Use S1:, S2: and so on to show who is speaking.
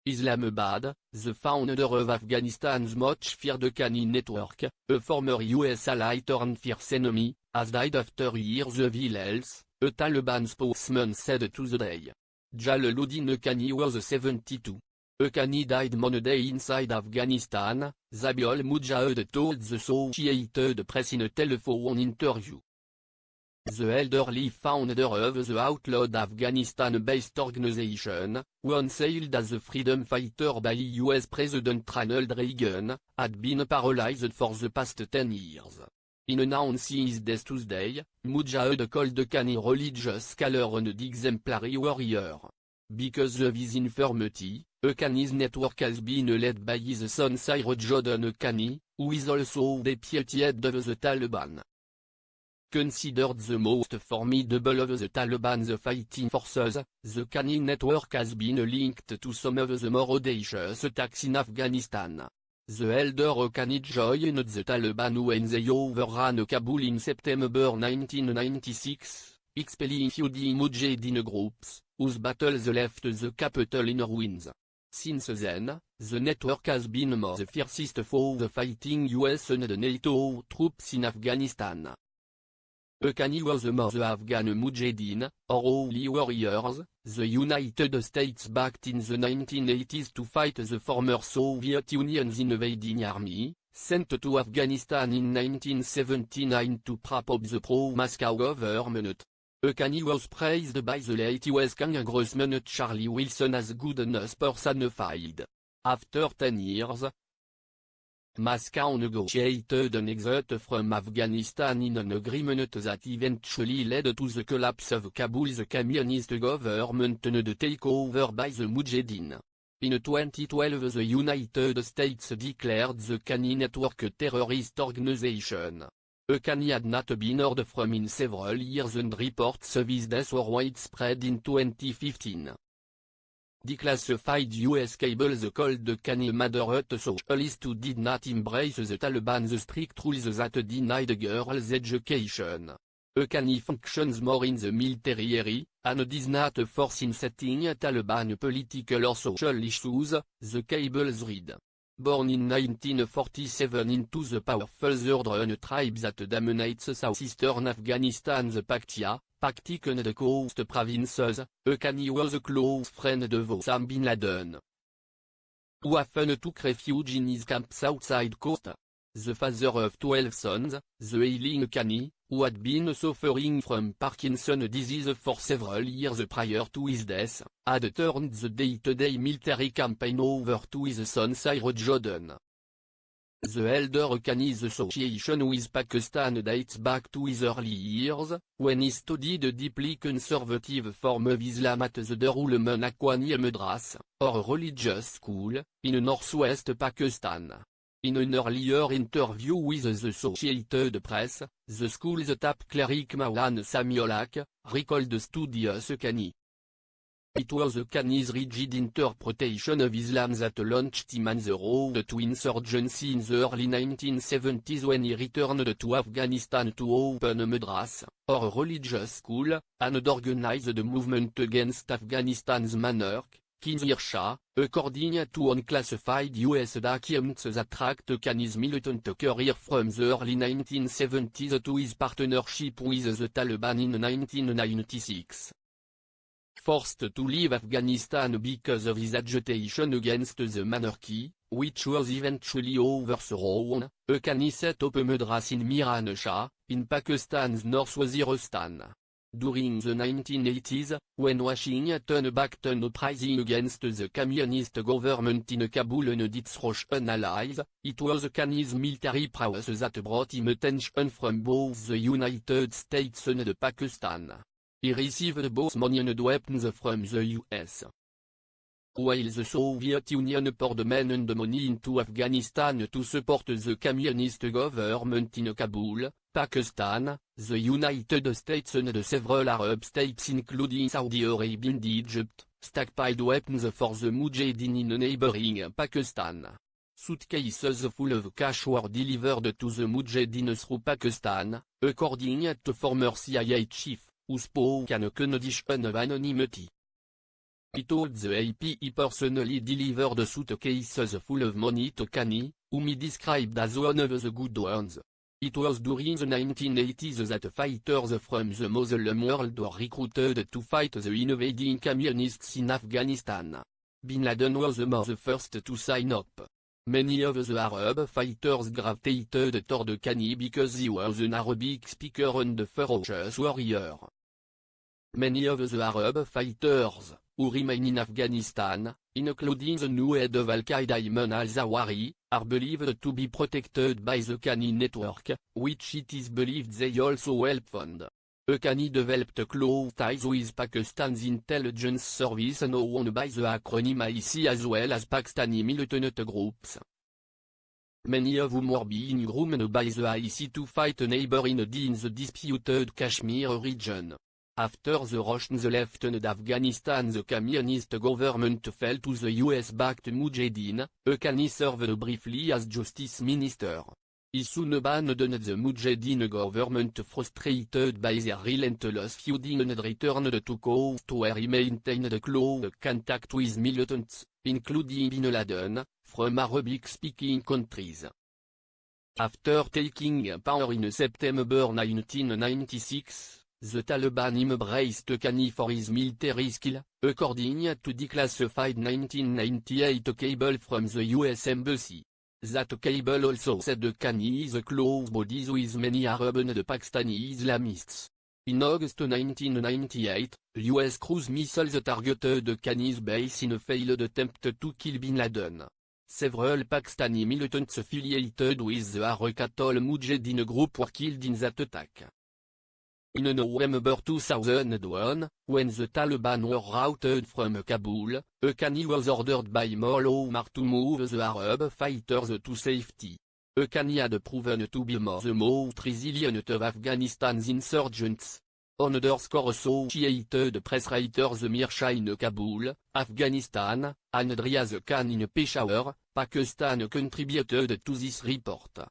S1: Islamabad, the founder of Afghanistan's much feared Haqqani network, a former US ally turned fierce enemy, has died after years of ill health, a Taliban spokesman said Tuesday. Jalaluddin Haqqani was 72. Haqqani died Monday inside Afghanistan, Zabiul Mujahid told the Associated Press in a telephone interview. The elderly founder of the outlawed Afghanistan-based organization, once hailed as a freedom fighter by US President Ronald Reagan, had been paralyzed for the past 10 years. In announcing his death Tuesday, Mujahid called Haqqani religious scholar and exemplary warrior. Because of his infirmity, Haqqani's network has been led by his son Sirajudeen Haqqani, who is also deputy head of the Taliban. Considered the most formidable of the Taliban's fighting forces, the Haqqani network has been linked to some of the more audacious attacks in Afghanistan. The elder Haqqani joined the Taliban when they overran Kabul in September 1996, expelling feuding Mujahideen groups, whose battles left the capital in ruins. Since then, the network has been more the fiercest foe of fighting US and NATO troops in Afghanistan. Haqqani was among the Afghan Mujahideen, or holy warriors, the United States backed in the 1980s to fight the former Soviet Union's invading army, sent to Afghanistan in 1979 to prop up the pro-Moscow government. Haqqani was praised by the late US Congressman Charlie Wilson as good enough personified. After 10 years, Moscow negotiated an exit from Afghanistan in an agreement that eventually led to the collapse of Kabul's communist government and the takeover by the Mujahideen. In 2012 the United States declared the Haqqani network a terrorist organization. Haqqani had not been heard from in several years and reports of his death were widespread in 2015. Declassified US cables called Haqqani moderate socialist who did not embrace the Taliban's strict rules that denied girls education. Haqqani functions more in the military area, and is not a force in setting Taliban political or social issues, the cables read. Born in 1947 into the powerful Zurdrun tribe that dominates southeastern Afghanistan's Paktik and coast provinces, Haqqani was a close friend of Osama bin Laden, who often took refuge in his camps outside coast. The father of 12 sons, the ailing Haqqani, who had been suffering from Parkinson's disease for several years prior to his death, had turned the day-to-day military campaign over to his son Sirajudeen. The elder Haqqani's association with Pakistan dates back to his early years, when he studied a deeply conservative form of Islam at the Darul Uloom Haqqani Madras, or a religious school, in northwest Pakistan. In an earlier interview with the Associated Press, the school's top cleric Maulana Samiullah recalled studious Haqqani. It was Haqqani's rigid interpretation of Islam that launched him on the road to insurgency in the early 1970s when he returned to Afghanistan to open a madras, or a religious school, and organize the movement against Afghanistan's monarch, Khinzir Shah, according to unclassified US documents that tracked Haqqani's militant career from the early 1970s to his partnership with the Taliban in 1996. Forced to leave Afghanistan because of his agitation against the monarchy, which was eventually overthrown, Haqqani set up a madras in Miran Shah, in Pakistan's North Waziristan. During the 1980s, when Washington backed an uprising against the communist government in Kabul and its Russian allies, it was Haqqani's military prowess that brought him attention from both the United States and Pakistan. He received both money and weapons from the US. While the Soviet Union poured men and money into Afghanistan to support the communist government in Kabul, Pakistan, the United States and several Arab states including Saudi Arabia and Egypt, stockpiled weapons for the Mujahideen in neighboring Pakistan. Suitcases full of cash were delivered to the Mujahideen through Pakistan, according to former CIA chief, who spoke on a condition of anonymity. He told the AP he personally delivered suitcases full of money to Kanye, whom he described as one of the good ones. It was during the 1980s that fighters from the Muslim world were recruited to fight the invading communists in Afghanistan. Bin Laden was among the first to sign up. Many of the Arab fighters gravitated toward Kanye because he was an Arabic speaker and a ferocious warrior. Many of the Arab fighters, who remain in Afghanistan, including the new head of Al-Qaeda Ayman al-Zawahiri, are believed to be protected by the Kanye network, which it is believed they also help fund. Kanye developed close ties with Pakistan's intelligence service known by the acronym IC as well as Pakistani militant groups. Many of whom were being groomed by the IC to fight a neighbor in the disputed Kashmir region. After the Russians left Afghanistan, the communist government fell to the US-backed Mujahideen. Kanye served briefly as justice minister. He soon abandoned the Mujahideen government frustrated by their relentless feuding and returned to coast where he maintained close contact with militants, including Bin Laden, from Arabic-speaking countries. After taking power in September 1996, the Taliban embraced Kanye for his military skill, according to declassified 1998 cable from the US Embassy. That cable also said Kanye is close buddies with many Arab and Pakistani Islamists. In August 1998, US cruise missiles targeted Kanye's base in a failed attempt to kill Bin Laden. Several Pakistani militants affiliated with the Harakatul Mujahideen group were killed in that attack. In November 2001, when the Taliban were routed from Kabul, Kanye was ordered by Mullah Omar to move the Arab fighters to safety. Kanye had proven to be the most resilient of Afghanistan's insurgents. Associated Press writer Zamir Shah in Kabul, Afghanistan, and Riaz Khan in Peshawar, Pakistan contributed to this report.